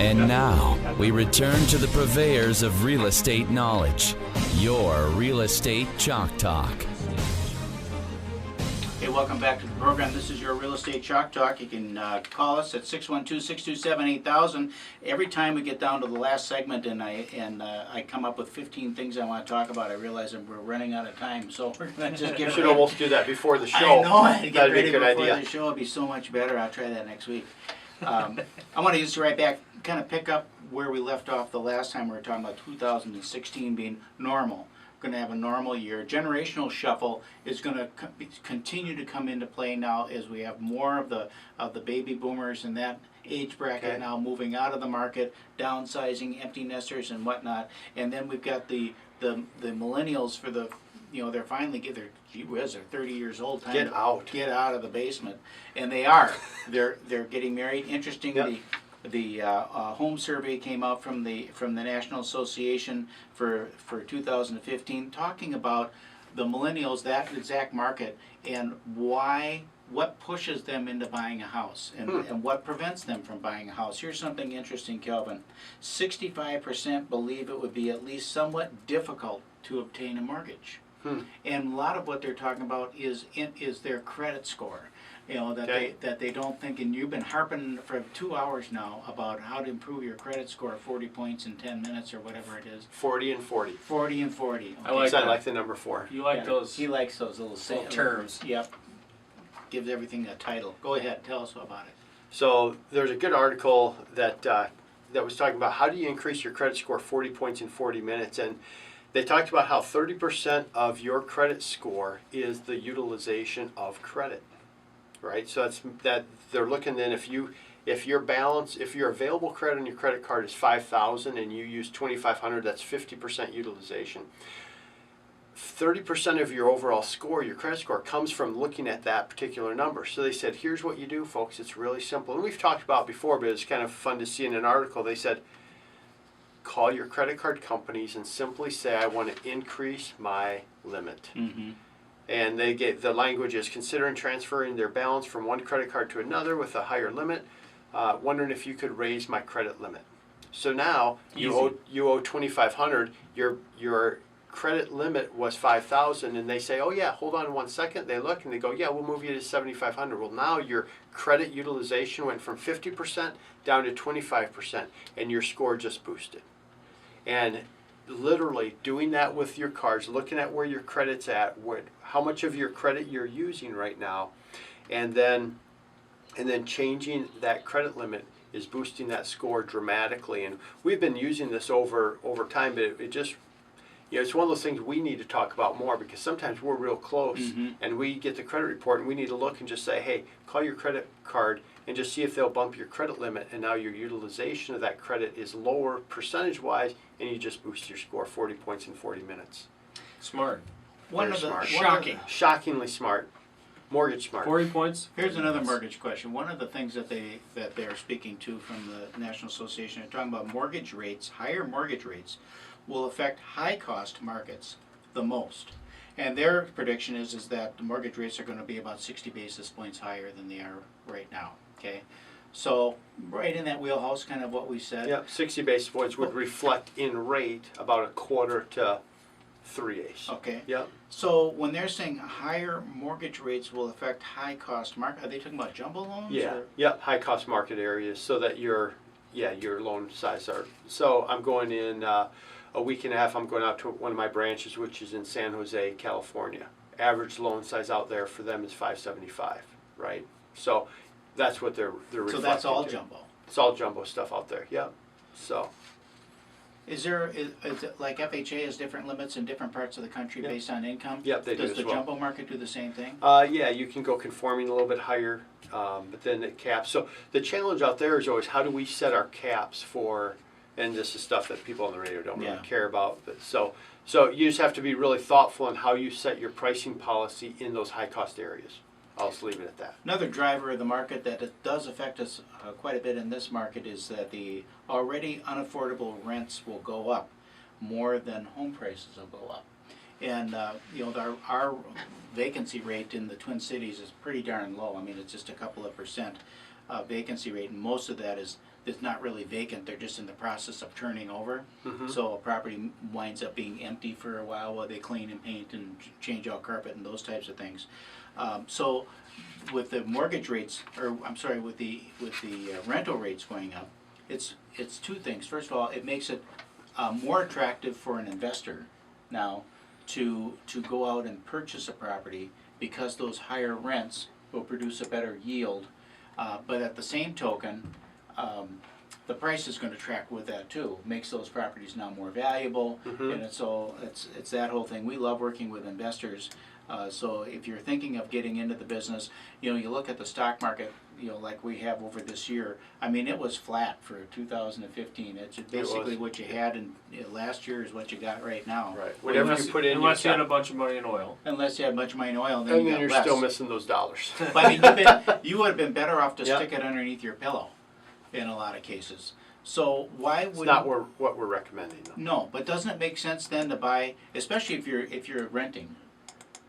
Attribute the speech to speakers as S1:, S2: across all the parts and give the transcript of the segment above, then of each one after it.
S1: And now, we return to the purveyors of real estate knowledge, your Real Estate Chalk Talk.
S2: Hey, welcome back to the program. This is your Real Estate Chalk Talk. You can call us at 612-627-8000. Every time we get down to the last segment and I come up with 15 things I want to talk about, I realize that we're running out of time. So we're going to just get
S3: You should almost do that before the show.
S2: I know. I get
S3: That'd
S2: ready
S3: be a good
S2: before
S3: idea.
S2: the show. It'll be so much better. I'll try that next week. I want to just right back, kind of pick up where we left off the last time. We were talking about 2016 being normal. Going to have a normal year. Generational shuffle is going to continue to come into play now as we have more of the baby boomers and that age bracket now moving out of the market, downsizing, empty nesters and whatnot. And then we've got the millennials for the, you know, they're finally gee whiz, they're 30 years old. Time
S3: Get
S2: to
S3: out.
S2: Get out of the basement. And they are. They're getting married. Interesting.
S3: Yep.
S2: The home survey came out from the National Association for 2015, talking about the millennials, that exact market, and what pushes them into buying a house, and what prevents them from buying a house. Here's something interesting, Kelvin. 65% believe it would be at least somewhat difficult to obtain a mortgage, and a lot of what they're talking about is their credit score. You know, that they don't think, and you've been harping for 2 hours now about how to improve your credit score 40 points in 10 minutes or whatever it is.
S3: 40 and 40.
S2: 40 and 40. Okay.
S4: I like that.
S3: I like the number 4.
S4: You like those?
S2: He likes those little
S4: terms.
S2: Yep. Gives everything a title. Go ahead, tell us about it.
S3: So there's a good article that was talking about how do you increase your credit score 40 points in 40 minutes, and they talked about how 30% of your credit score is the utilization of credit. Right, so that they're looking then if your available credit on your credit card is 5,000 and you use 2,500, that's 50% utilization. 30% of your overall score, your credit score, comes from looking at that particular number. So they said, here's what you do, folks. It's really simple, and we've talked about it before, but it's kind of fun to see in an article. They said, call your credit card companies and simply say, I want to increase my limit. And they gave the language is considering transferring their balance from one credit card to another with a higher limit. Wondering if you could raise my credit limit. So now you owe 2,500. Your credit limit was 5,000, and they say, oh yeah, hold on 1 second. They look and they go, yeah, we'll move you to 7,500. Well, now your credit utilization went from 50% down to 25%, and your score just boosted. And literally doing that with your cards, looking at where your credit's at, how much of your credit you're using right now, and then changing that credit limit is boosting that score dramatically. And we've been using this over time, but it just, you know, it's one of those things we need to talk about more, because sometimes we're real close and we get the credit report and we need to look and just say, hey, call your credit card and just see if they'll bump your credit limit, and now your utilization of that credit is lower percentage-wise, and you just boost your score 40 points in 40 minutes.
S4: Smart.
S3: Shockingly smart. Mortgage smart.
S4: 40 points.
S2: Here's another mortgage question. One of the things that they're speaking to from the National Association, they're talking about mortgage rates, higher mortgage rates will affect high-cost markets the most. And their prediction is that the mortgage rates are going to be about 60 basis points higher than they are right now. Okay, so right in that wheelhouse, kind of what we said.
S3: Yep, 60 basis points would reflect in rate about a quarter to 3/8.
S2: Okay.
S3: Yep.
S2: So when they're saying higher mortgage rates will affect high-cost market, are they talking about jumbo loans?
S3: Yeah.
S2: Or?
S3: Yep. High-cost market areas, so that your loan size are. So I'm going in a week and a half. I'm going out to one of my branches, which is in San Jose, California. Average loan size out there for them is $575. Right. So that's what they're reflecting.
S2: So that's all
S3: to.
S2: jumbo.
S3: It's all jumbo stuff out there. Yep. So.
S2: Is it like FHA has different limits in different parts of the country based on income?
S3: Yep, they do as
S2: Does the
S3: well.
S2: jumbo market do the same thing?
S3: Yeah, you can go conforming a little bit higher, but then it caps. So the challenge out there is always how do we set our caps for, and this is stuff that people on the radio don't really care about. But so you just have to be really thoughtful on how you set your pricing policy in those high cost areas. I'll just leave it at that.
S2: Another driver of the market that it does affect us quite a bit in this market is that the already unaffordable rents will go up more than home prices will go up. And you know, our vacancy rate in the Twin Cities is pretty darn low. I mean, it's just a couple of percent. vacancy rate, and most of that is it's not really vacant. They're just in the process of turning over.
S3: Mm-hmm.
S2: So a property winds up being empty for a while they clean and paint and change out carpet and those types of things. So with the mortgage rates, or I'm sorry, with the rental rates going up, it's two things. First of all, it makes it more attractive for an investor now to go out and purchase a property because those higher rents will produce a better yield. But at the same token, the price is going to track with that too. Makes those properties now more valuable, and it's that whole thing. We love working with investors. So if you're thinking of getting into the business, you look at the stock market, like we have over this year. I mean, it was flat for 2015. It's basically what you had in last year is what you got right now.
S3: Right. Whatever you put in,
S4: unless you had a bunch of money in oil.
S2: Unless you had a bunch of money in oil,
S3: then
S2: you got
S3: you're
S2: less.
S3: still missing those dollars.
S2: But I mean, you would have been better off to stick it underneath your pillow, in a lot of cases. So why would?
S3: It's not what we're recommending, though.
S2: No, but doesn't it make sense then to buy, especially if you're renting,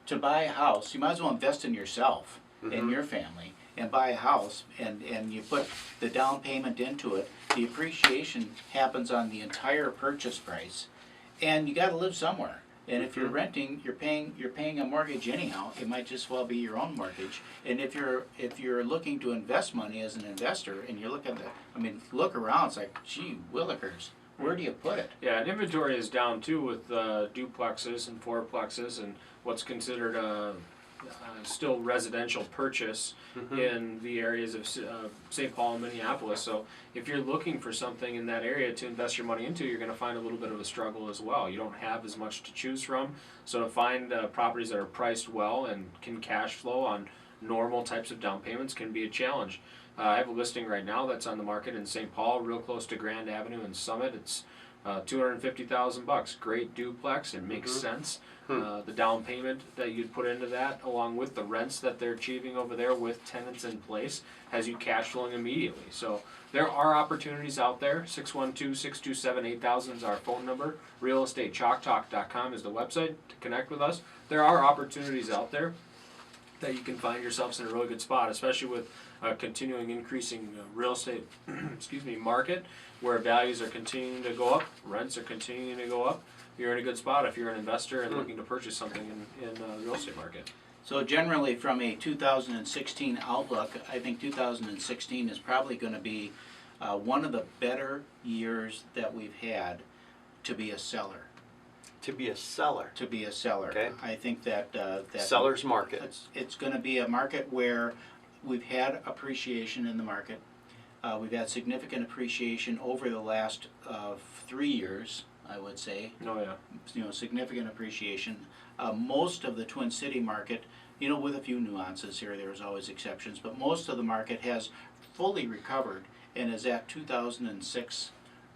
S2: to buy a house? You might as well invest in yourself and your family and buy a house, and you put the down payment into it. The appreciation happens on the entire purchase price, and you got to live somewhere. And if you're renting, you're paying a mortgage anyhow. It might just well be your own mortgage. And if you're looking to invest money as an investor, and you look at look around, it's like, gee willikers, where do you put it?
S4: Yeah, and inventory is down too with duplexes and fourplexes and what's considered a still residential purchase in the areas of St. Paul and Minneapolis. So if you're looking for something in that area to invest your money into, you're going to find a little bit of a struggle as well. You don't have as much to choose from. So to find properties that are priced well and can cash flow on normal types of down payments can be a challenge. I have a listing right now that's on the market in St. Paul, real close to Grand Avenue and Summit. It's $250,000. Great duplex. It makes sense. The down payment that you'd put into that, along with the rents that they're achieving over there with tenants in place, has you cash flowing immediately. So there are opportunities out there. 612-627-8000 is our phone number. RealEstateChalkTalk.com is the website to connect with us. There are opportunities out there that you can find yourselves in a really good spot, especially with continuing increasing real estate market, where values are continuing to go up, rents are continuing to go up. You're in a good spot if you're an investor and looking to purchase something in the real estate market.
S2: So generally, from a 2016 outlook, I think 2016 is probably going to be one of the better years that we've had to be a seller.
S3: To be a seller.
S2: To be a seller.
S3: Okay.
S2: I think that
S3: seller's market.
S2: It's going to be a market where we've had appreciation in the market. We've had significant appreciation over the last 3 years, I would say.
S4: Oh yeah.
S2: Significant appreciation. Most of the Twin City market, with a few nuances here, there's always exceptions, but most of the market has fully recovered and is at 2006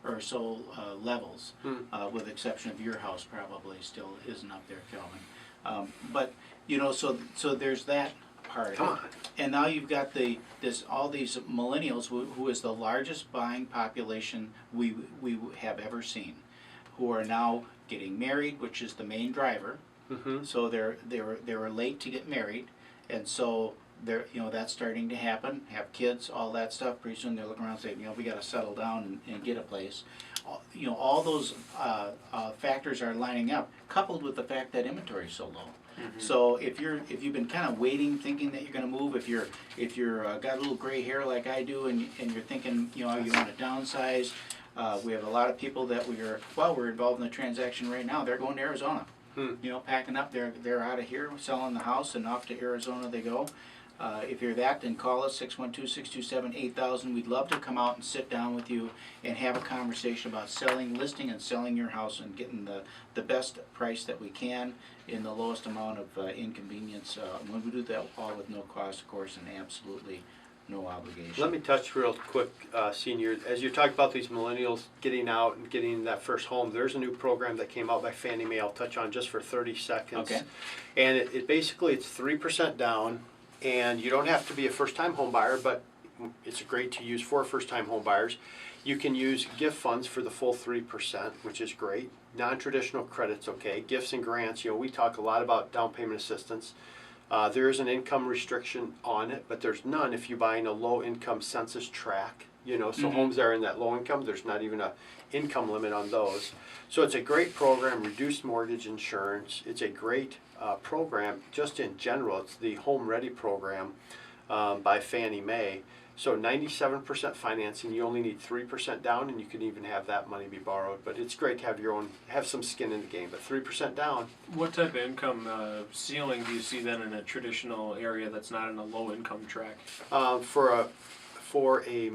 S2: or so levels, with the exception of your house probably still isn't up there, Kelvin. But so there's that part.
S3: Come on.
S2: And now you've got all these millennials who is the largest buying population we have ever seen, who are now getting married, which is the main driver. So they were late to get married, and so that's starting to happen. Have kids, all that stuff. Pretty soon they're looking around and saying, we got to settle down and get a place. All those factors are lining up, coupled with the fact that inventory is so low. So if you've been kind of waiting, thinking that you're going to move, if you're got a little gray hair like I do, and you're thinking you want to downsize, we have a lot of people that we're involved in the transaction right now. They're going to Arizona. Packing up. They're out of here, selling the house, and off to Arizona they go. If you're that, then call us, 612-627-8000. We'd love to come out and sit down with you and have a conversation about listing and selling your house and getting the best price that we can in the lowest amount of inconvenience. When we do that all with no cost, of course, and absolutely no obligation.
S3: Let me touch real quick, Senior. As you talk about these millennials getting out and getting that first home, there's a new program that came out by Fannie Mae I'll touch on just for 30 seconds.
S2: Okay.
S3: And it basically, it's 3% down, and you don't have to be a first-time home buyer, but it's great to use for first-time home buyers. You can use gift funds for the full 3%, which is great. Non-traditional credits, okay. Gifts and grants, we talk a lot about down payment assistance. There is an income restriction on it, but there's none if you're buying a low income census tract. You know, so homes that are in that low income, there's not even a income limit on those. So it's a great program, reduced mortgage insurance. It's a great program just in general. It's the Home Ready program by Fannie Mae. So 97% financing, you only need 3% down, and you can even have that money be borrowed. But it's great to have your own, have some skin in the game. But 3% down.
S4: What type of income ceiling do you see then in a traditional area that's not in a low income tract?
S3: For a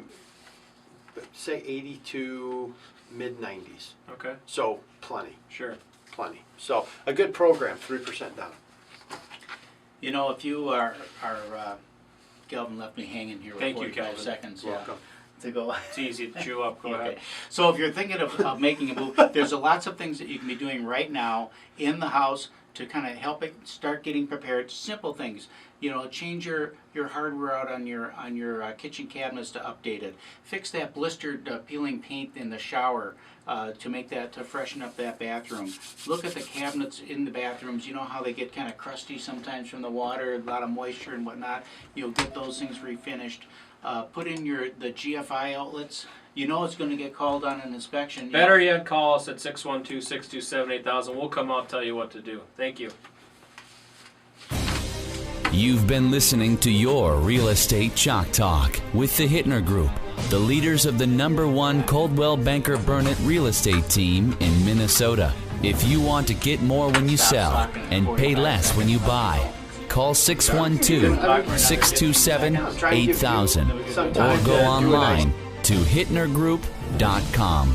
S3: say 80 to mid 90s.
S4: Okay.
S3: So plenty.
S4: Sure.
S3: Plenty. So a good program, 3% down.
S2: You know, if you are Kelvin left me hanging here with
S4: Thank you,
S2: 45
S4: Kelvin.
S2: seconds.
S3: Welcome.
S2: To go.
S4: It's easy to chew up. Go ahead.
S2: So if you're thinking of making a move, there's lots of things that you can be doing right now in the house to kind of help it start getting prepared. Simple things. You know, change your hardware out on your kitchen cabinets to update it. Fix that blistered peeling paint in the shower to make that, to freshen up that bathroom. Look at the cabinets in the bathrooms. You know how they get kind of crusty sometimes from the water, a lot of moisture and whatnot. You'll get those things refinished. Put in the GFI outlets. You know it's going to get called on an inspection.
S4: Better yet, call us at 612-627-8000. We'll come out and tell you what to do. Thank you.
S1: You've been listening to your Real Estate Chalk Talk with the Hittner Group, the leaders of the #1 Coldwell Banker Burnett real estate team in Minnesota. If you want to get more when you sell and pay less when you buy, call 612-627-8000 or go online to hittnergroup.com.